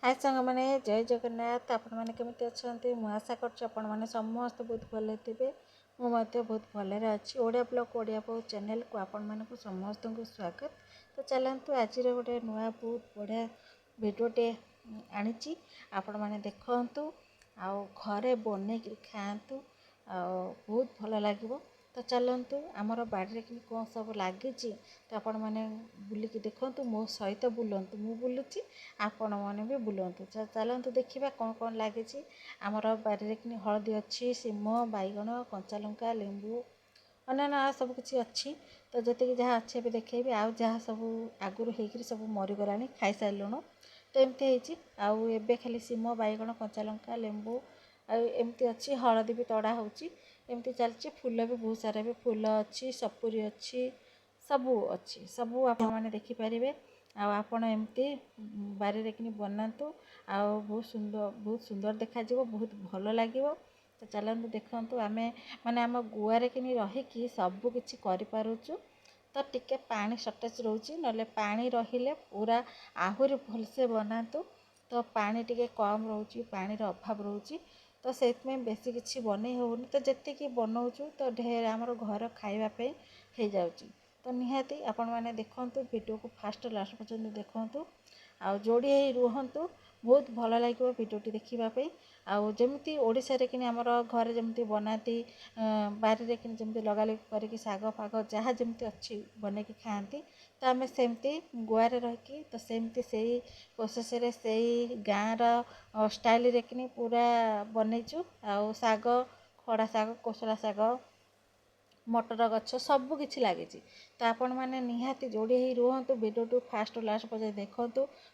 हाय सांग मैंने जय जगन्नाथ आपण मैंने केमी अच्छा मु आशा कर समस्त बहुत भले थे मुझे बहुत भलरे अच्छी ओडिया ब्लॉग ओडिया बहुत चैनल को आपण मानक समस्त को स्वागत। तो चलतु आज गोटे नुआ बहुत बढ़िया भिडटे आनी आपण मैंने देखु आउ घरे बन खातु बहुत भल लगे। तो चलतु आमर बाड़ी कि कौन सब लगी तो आपण मैंने बुलिकी देखु मो सहित बुलतु मु बुलूची आपण मैंने भी बुलतु। चलतु देखा कौन कौन लगी आमर बाड़ी कि हलदी अच्छी सीम बैगण कंचा लंका लेंबू अन्य सब किसी अच्छी। तो जी जहाँ अच्छे भी देखेबी आउ जहाँ सब आगुरी होकर सब मरीगला खाई सारूँ। तो एमती आउ एबे खाली सीम बैगण कंचा लंका लेंबू एमती अच्छी हलदी भी तड़ा होमती चलती फूल भी बहुत सारा भी फूल अच्छी सपुरी अच्छी सबू अच्छी सबू आपण मैंने देखिपारे। आपण एमती बारी कि बनातु आउ बहुत सुंदर देखा बहुत भल लगे। तो चलते देखु आम माने आम गुआरे कि रहीकि सबकि करूँ। तो टिके पानी सर्टेज रोचे ना पानी रहिले पूरा आहरी भलसे बनातु। तो पानी टिके कम रोचे पानी अभाव रोचे तो से बेसी किसी बन होनी। तो जी बनाऊँ तो ढेर आमर घर खावाई हो जाऊँगी। तो निहाती आपण मैंने देखु वीडियो को फास्ट लास्ट पर्यंत देखु आउ जोड़ी रुहतु बहुत भल लगे वीडियोटी देखापी। आउ जमी ओडिशा रे कि आमर घर जमी बनाती बारी कि जमी लगा लगी करके शाग फाग जहाँ जमी अच्छी बन कि खाती। तो आम सेमती गुआरे रहीकि तो सेमती से प्रोसेस से गाँव स्टाइल रे कि पूरा बनईचु आउ शाग खड़ा शाग कोसला शाग मटर गछ सबू किछि लगी। तो आपण मैंने निहाती जोड़ी रुहतु वीडियो फास्ट लास्ट पर्यंत देखु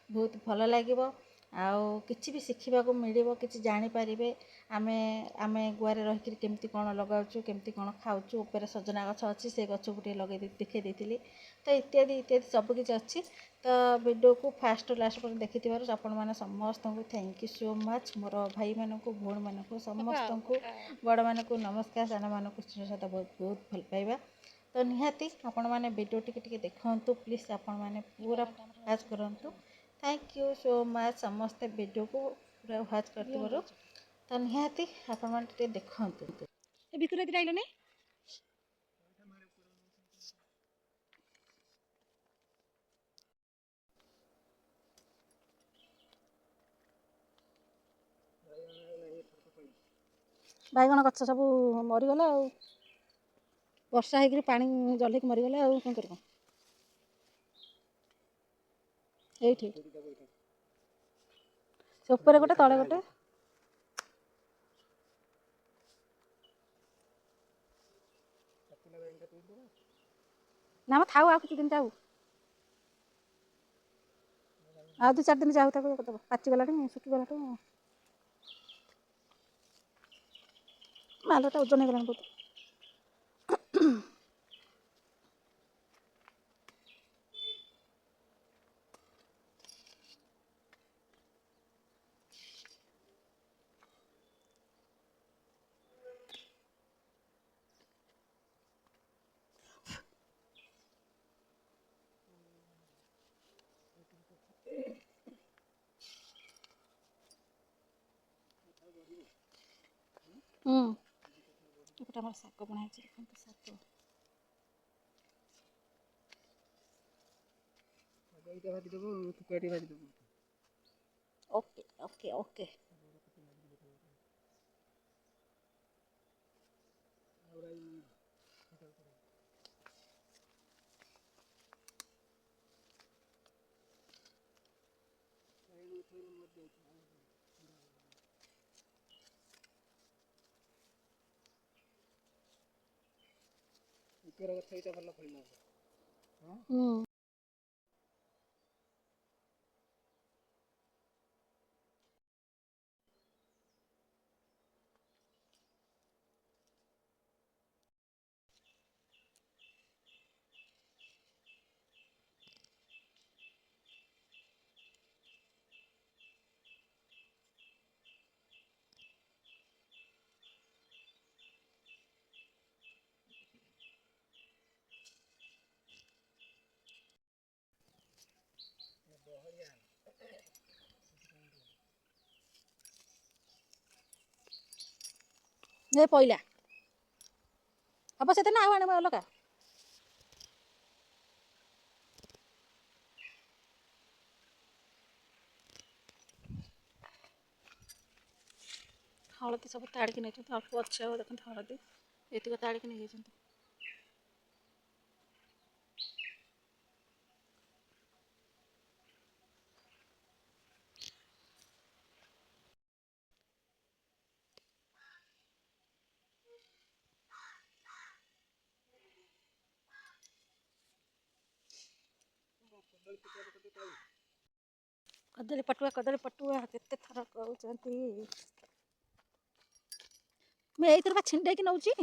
बहुत भल लगे। आउ किछि भी शिखा मिल कि जानीपारे आमे आमे गुआरे रहीकि केमती कौन लगाऊँ केमती कौन खाऊँ ऊपर सजना गछ अच्छी से गछ को लगे देखी देती। तो इत्यादि इत्यादि सबकि अच्छी। तो वीडियो को फास्ट लास्ट पर देखि आपण मैंने समस्त को thank you so much more भाई मानक भौणी मानक समस्त को बड़ मानक नमस्कार सान मानक श्रीषा बहुत बहुत भल पाइबा। तो निहाती आपण मैंने वीडियो टिके देखु प्लीज आपण मैंने पूरा वाच करूँ। थैंक यू सो मच समस्ते वीडियो को पूरा वाच कर। तो निहाती आपण मैंने देखु बैगण गछ सब मरीगला वर्षा होकर पानी जल्दी मरीगला कौन कर ये ऊपर गोटे तले गोटे ना थाऊ आ किसी दिन जाऊ आ 2-4 दिन जाऊ पाचिगला शुखीगला मालटा ओजन हो बहुत। गोटे शाग बनाई शाग ओके ओके ओके ଏ ପଇଲା ହବ ସେତେ ନା ଆଉ ଆଣିବ ଅଲଗା। ହଳଦୀ ସବୁ ତାଡ଼ିକି ନେଇଛନ୍ତି, ଅଳ୍ପ ଅଛି ଆଉ ଦେଖନ୍ତୁ ହଳଦୀ ଏତିକ ତାଡ଼ିକି ନେଇଯାଇଛନ୍ତି। କଦଳୀ ପଟୁଆ କେତେ ଥର କହୁଛନ୍ତି। ମୁଁ ଏଇଥର ବା ଛିଣ୍ଡେଇକି ନଉଛି।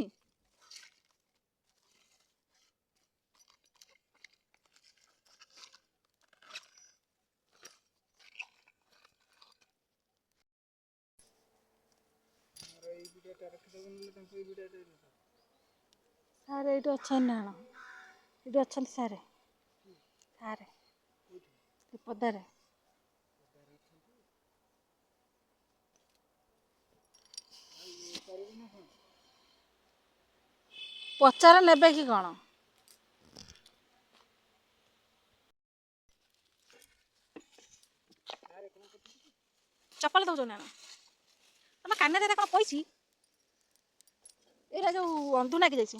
ସାର୍ ଏଇଠି ଅଛନ୍ତି ନା କଣ? ଏଇଠି ଅଛନ୍ତି ସାର୍ ପଦାରେ। ପଚାର ନେବେ କି କଣ? ଚପଲ ଦଉଛ ନା ତମ କାନରେ କଣ ପଇଛି? ଏଇଟା ଯୋଉ ଅନ୍ଧୁ ଲାଗି ଯାଇଛି।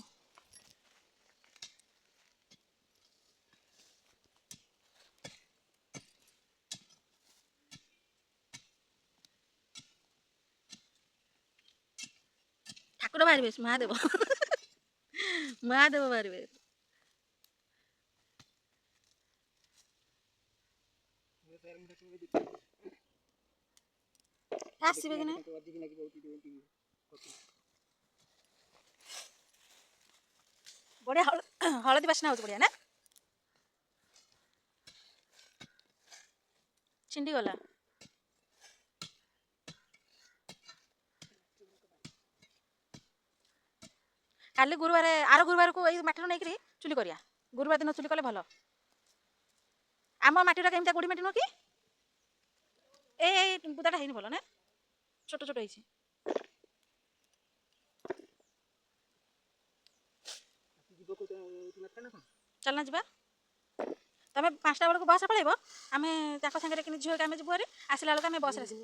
ଠାକୁର ବାହାରିବେ, ମହାଦେବ ମହାଦେବ ବାହାରିବେ। ଆସିବେ କି ନା ବଢିଆ ହଳଦୀ ବାସ୍ନା ହଉଛି ବଢିଆ ନା। ଛିଣ୍ଡି ଗଲା। କାଲି ଗୁରୁବାର, ଆର ଗୁରୁବାରକୁ ଏଇ ମାଟିରୁ ନେଇକିରି ଚୁଲି କରିବା। ଗୁରୁବାର ଦିନ ଚୁଲି କଲେ ଭଲ। ଆମ ମାଟିଟା କେମିତିଆ ଗୋଡ଼ି ମାଟି ନୁହଁ କି? ଏଇ ବୁଦାଟା ହେଇନି ଭଲ ନା, ଛୋଟ ଛୋଟ ହେଇଛି। ଚାଲନା ଯିବା। ତମେ 5ଟା ବେଳକୁ ବସ୍ ପଳେଇବ, ଆମେ ତାଙ୍କ ସାଙ୍ଗରେ କିନି ଝିଅ ଆମେ ଯିବୁ ଭାରି। ଆସିଲା ବେଳକୁ ଆମେ ବସ୍ରେ ଆସିବୁ।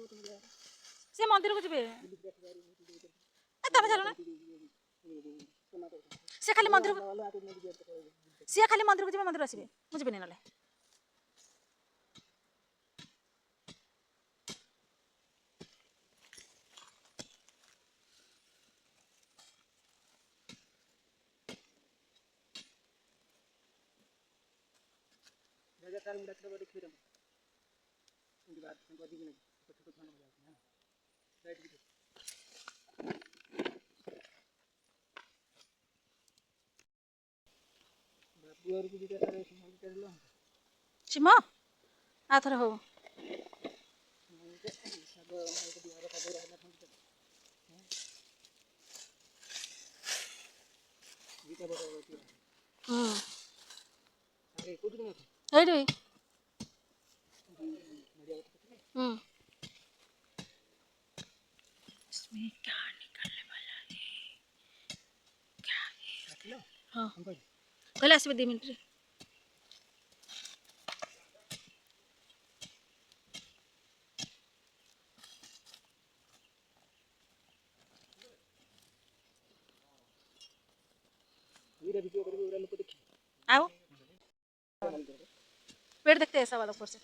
ସେ ମନ୍ଦିରକୁ ଯିବେ। ତମେ ଚାଲୁନା। ସିଏ ଖାଲି ମନ୍ଦିରକୁ ଯିବେ, ମନ୍ଦିର ଆସିବେ। ମୁଁ ଯିବିନି ନହେଲେ। ସିମ ଆଥର ହଉ। ଏଇଠି ହଁ କହିଲେ ଆସିବେ 2 ମିନିଟ୍ରେ। आओ पेड़ देखते हैं ऐसा वाला ऊपर से।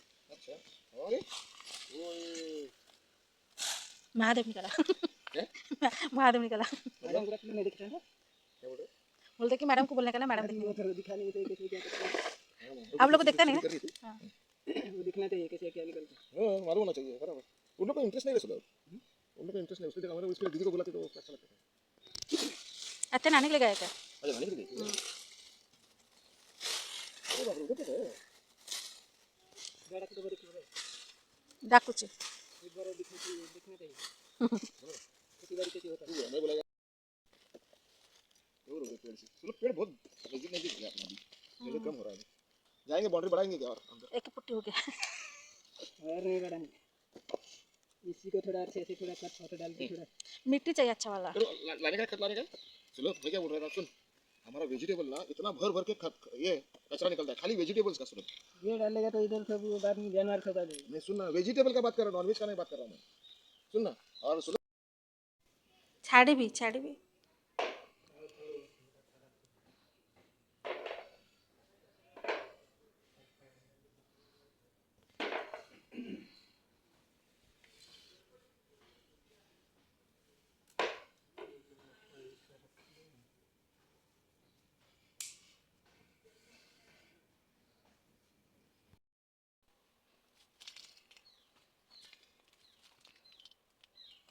महादेव निकला महादेव निकला। बोलते कि मैडम को बोलने का ना, मैडम देखने। आप लोग को देखता नहीं ना। वो दिखना चाहिए कैसे क्या निकलता है। मालूम होना चाहिए बराबर। उन लोग को इंटरेस्ट नहीं है उसमें, उन लोग को इंटरेस्ट नहीं। उसके जगह हमारे उसके दीदी को बुलाते तो अच्छा लगता है। अच्छा नानी के लिए गए क्या? अच्छा नानी के लिए डाकुची पेड़ बहुत नजदीक नजदीक हो गया अपना भी, कम हो रहा है। जाएंगे बाउंड्री बढ़ाएंगे क्या और एक पुट्टी हो गया और नहीं बढ़ाएंगे। इसी को थोड़ा अच्छे से थोड़ा कट फोटो डाल के थोड़ा मिट्टी चाहिए अच्छा वाला। चलो लाने का खत लाने का। चलो मैं क्या बोल रहा था सुन, हमारा वेजिटेबल ना इतना भर भर के ये कचरा निकलता है खाली वेजिटेबल्स का। सुनो ये डालेगा तो इधर सब बाद में जानवर खा जाएगा। मैं सुन ना, वेजिटेबल का बात कर रहा हूँ, नॉनवेज का नहीं बात कर रहा हूँ मैं। सुन ना, और सुनो छाड़िबी छाड़िबी।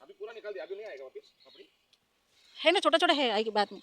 अभी पूरा निकाल दिया, अभी नहीं आएगा वापस अपनी। है ना, छोटा छोटा है, आएगी बाद में।